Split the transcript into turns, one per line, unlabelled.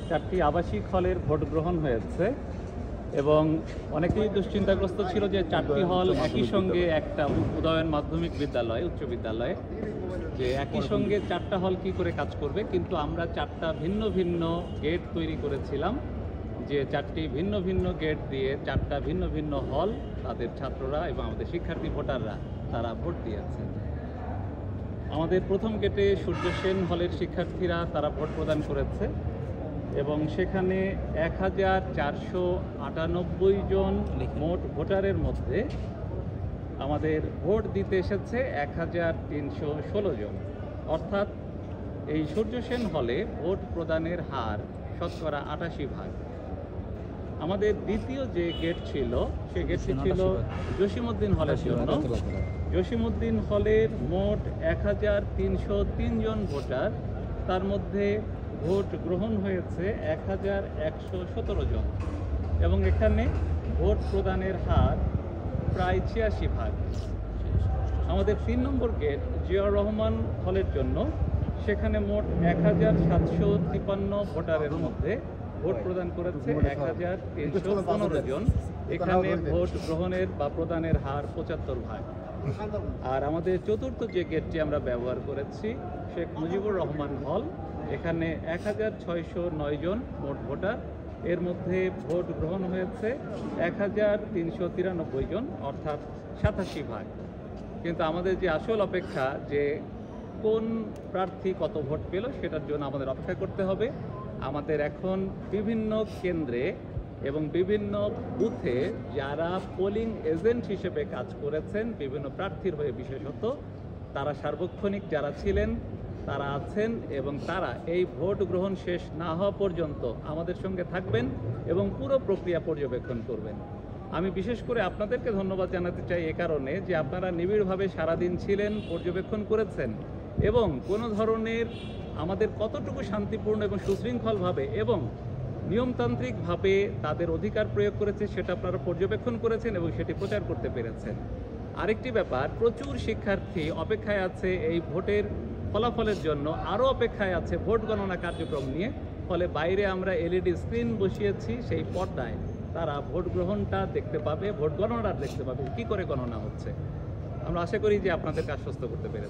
চারটি আবাসিক হলের ভোট গ্রহণ হয়েছে এবং অনেকেই দুশ্চিন্তাগ্রস্ত ছিল যে চারটি হল একই সঙ্গে একটা উদয়ন মাধ্যমিক বিদ্যালয় উচ্চ বিদ্যালয়ে যে একই সঙ্গে চারটা হল কি করে কাজ করবে, কিন্তু আমরা চারটা ভিন্ন ভিন্ন গেট তৈরি করেছিলাম যে চারটি ভিন্ন ভিন্ন গেট দিয়ে চারটা ভিন্ন ভিন্ন হল তাদের ছাত্ররা এবং আমাদের শিক্ষার্থী ভোটাররা তারা ভোট দিয়েছেন। আমাদের প্রথম গেটে সূর্য সেন হলের শিক্ষার্থীরা তারা ভোট প্রদান করেছে এবং সেখানে 1498 জন মোট ভোটারের মধ্যে আমাদের ভোট দিতে এসেছে 1316 জন, অর্থাৎ এই সূর্য সেন হলে ভোট প্রদানের হার শতকরা 88%। আমাদের দ্বিতীয় যে গেট ছিল সে গেটটি ছিল জসিমউদ্দিন হলের জন্য। জসিমউদ্দিন হলের মোট 1303 জন ভোটার, তার মধ্যে ভোট গ্রহণ হয়েছে 1117 জন এবং এখানে ভোট প্রদানের হার প্রায় 86%। আমাদের 3 নম্বর গেট জিয়াউর রহমান হলের জন্য, সেখানে মোট 1753 ভোটারের মধ্যে ভোট প্রদান করেছে 1315 জন। এখানে ভোট গ্রহণের বা প্রদানের হার 75%। আর আমাদের চতুর্থ যে গেটটি আমরা ব্যবহার করেছি শেখ মুজিবুর রহমান হল, এখানে 1609 জন মোট ভোটার, এর মধ্যে ভোট গ্রহণ হয়েছে 1393 জন, অর্থাৎ 87%। কিন্তু আমাদের যে আসল অপেক্ষা যে কোন প্রার্থী কত ভোট পেল সেটার জন্য আমাদের অপেক্ষা করতে হবে। আমাদের এখন বিভিন্ন কেন্দ্রে এবং বিভিন্ন বুথে যারা পোলিং এজেন্ট হিসেবে কাজ করেছেন বিভিন্ন প্রার্থীর হয়ে বিশেষত, তারা সার্বক্ষণিক যারা ছিলেন তারা আছেন এবং তারা এই ভোট গ্রহণ শেষ না হওয়া পর্যন্ত আমাদের সঙ্গে থাকবেন এবং পুরো প্রক্রিয়া পর্যবেক্ষণ করবেন। আমি বিশেষ করে আপনাদেরকে ধন্যবাদ জানাতে চাই এ কারণে যে আপনারা নিবিড়ভাবে সারাদিন ছিলেন, পর্যবেক্ষণ করেছেন এবং কোনো ধরনের আমাদের কতটুকু শান্তিপূর্ণ এবং সুশৃঙ্খলভাবে এবং নিয়মতান্ত্রিকভাবে তাদের অধিকার প্রয়োগ করেছে সেটা আপনারা পর্যবেক্ষণ করেছেন এবং সেটি প্রচার করতে পেরেছেন। আরেকটি ব্যাপার, প্রচুর শিক্ষার্থী অপেক্ষায় আছে এই ভোটের ফলাফলের জন্য, আরও অপেক্ষায় আছে ভোট গণনা কার্যক্রম নিয়ে। ফলে বাইরে আমরা LED স্ক্রিন বসিয়েছি, সেই পর্দায় তারা ভোট গ্রহণটা দেখতে পাবে, ভোট গণনাটা দেখতে পাবে কী করে গণনা হচ্ছে। আমরা আশা করি যে আপনাদেরকে আশ্বস্ত করতে পেরেছি।